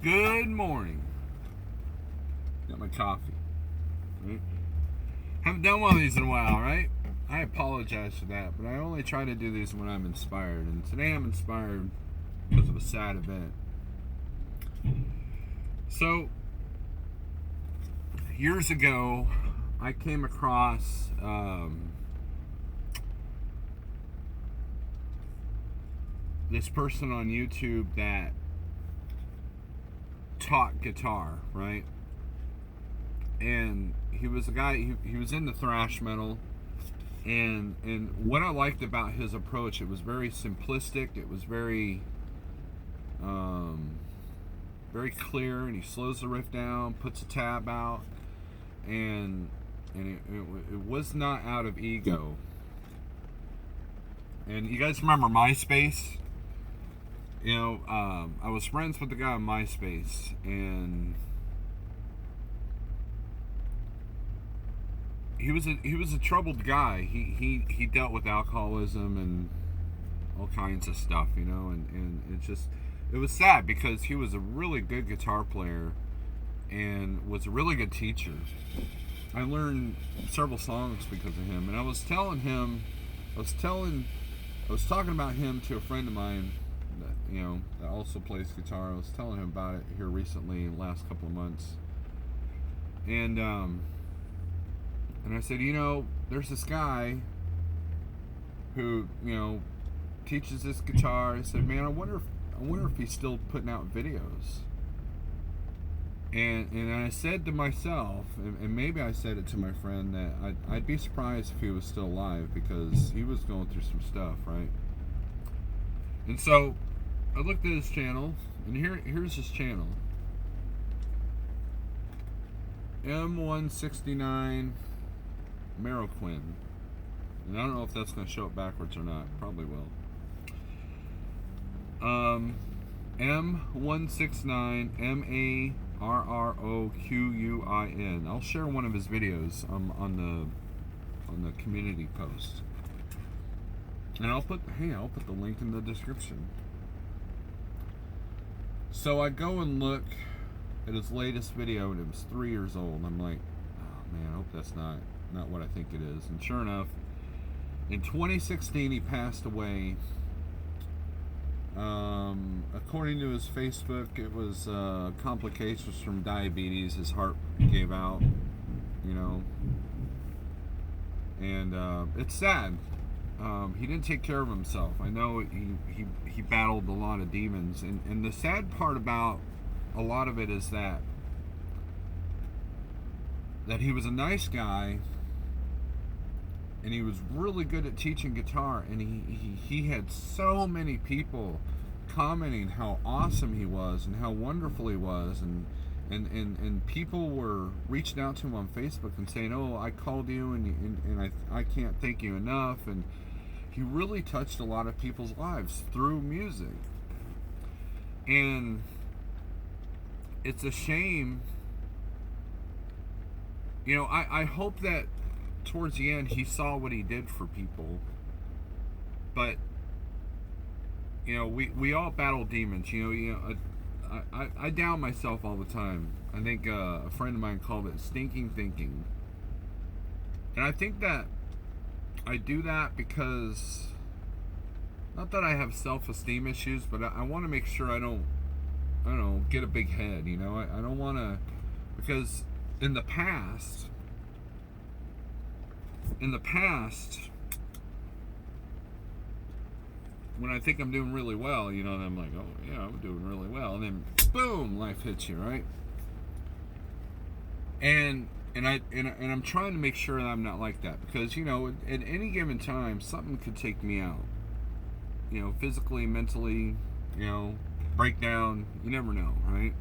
Good morning. Got my coffee. Right? Haven't done one of these in a while, right? I apologize for that, but I only try to do these when I'm inspired. And today I'm inspired because of a sad event. So, years ago, I came across this person on YouTube that taught guitar, right? And he was a guy, he was into thrash metal. And what I liked about his approach, it was very simplistic, it was very very clear, and he slows the riff down, puts a tab out, and it was not out of ego. And you guys remember MySpace? You know, I was friends with the guy on MySpace, and he was a troubled guy. He dealt with alcoholism and all kinds of stuff, you know, and it was sad because he was a really good guitar player and was a really good teacher. I learned several songs because of him, and I was talking about him to a friend of mine that, you know, that also plays guitar. I was telling him about it here recently, last couple of months, and I said, you know, there's this guy who, you know, teaches this guitar. I said, man, I wonder if he's still putting out videos. And I said to myself, and maybe I said it to my friend, that I'd be surprised if he was still alive because he was going through some stuff, right? And so I looked at his channel, and here's his channel. M169 Marroquin. And I don't know if that's going to show up backwards or not. Probably will. M169 MARROQUIN. I'll share one of his videos on the community post. And I'll put the link in the description. So I go and look at his latest video, and it was 3 years old. I'm like, oh man, I hope that's not what I think it is. And sure enough, in 2016 he passed away. According to his Facebook, it was complications from diabetes. His heart gave out, you know, and it's sad. He didn't take care of himself. I know he battled a lot of demons, and the sad part about a lot of it is that he was a nice guy, and he was really good at teaching guitar, and he had so many people commenting how awesome he was and how wonderful he was, and people were reaching out to him on Facebook and saying, oh, I called you, and I can't thank you enough. And he really touched a lot of people's lives through music. And it's a shame, you know, I hope that towards the end he saw what he did for people. But you know, we all battle demons. You know, I doubt myself all the time. I think a friend of mine called it stinking thinking, and I think that I do that because, not that I have self-esteem issues, but I want to make sure I don't get a big head. You know, I don't want to, because in the past, when I think I'm doing really well, you know, and I'm like, oh yeah, I'm doing really well, and then boom, life hits you, right? And I'm trying to make sure that I'm not like that, because, you know, at any given time something could take me out, you know, physically, mentally, you know, breakdown. You never know, right?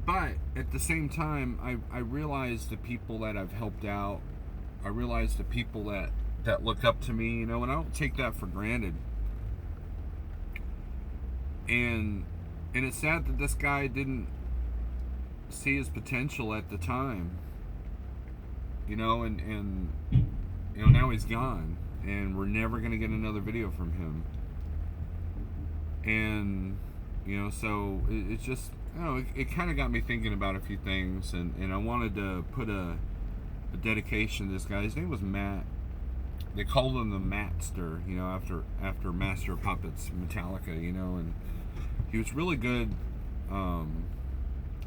But at the same time, I realize the people that I've helped out. I realize the people that look up to me, you know, and I don't take that for granted. And it's sad that this guy didn't see his potential at the time, you know, and you know, now he's gone, and we're never gonna get another video from him. And so it's just, it kind of got me thinking about a few things, and I wanted to put a dedication to this guy. His name was Matt. They called him the Matster, after Master of Puppets, Metallica, and he was really good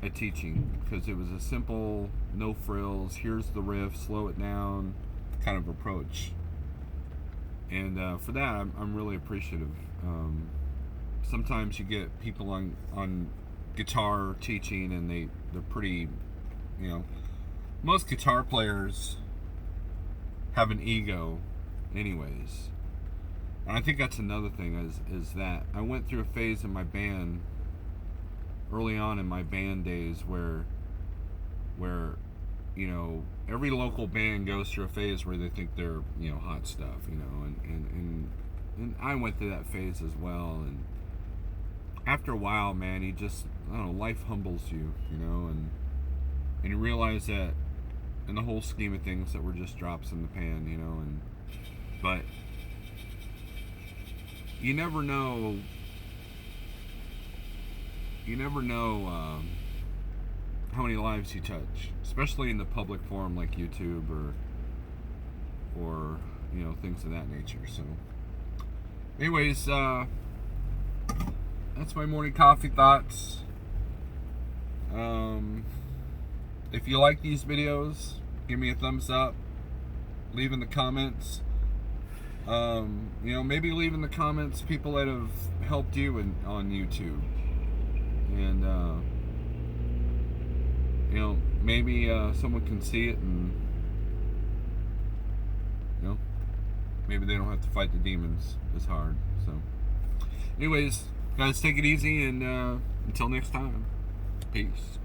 at teaching, because it was a simple, no frills, here's the riff, slow it down kind of approach. And for that, I'm really appreciative. Sometimes you get people on guitar teaching, and they're pretty, most guitar players have an ego anyways. And I think that's another thing, is that I went through a phase in my band, early on in my band days, where every local band goes through a phase where they think they're hot stuff, and I went through that phase as well. And after a while, man, you just, I don't know, life humbles you, and you realize that in the whole scheme of things that we're just drops in the pan, but you never know how many lives you touch, especially in the public forum like YouTube or things of that nature. So anyways, that's my morning coffee thoughts. If you like these videos, give me a thumbs up, leave in the comments. Maybe leave in the comments people that have helped you on YouTube, and maybe someone can see it, and maybe they don't have to fight the demons as hard. So anyways, guys, take it easy, and until next time, peace.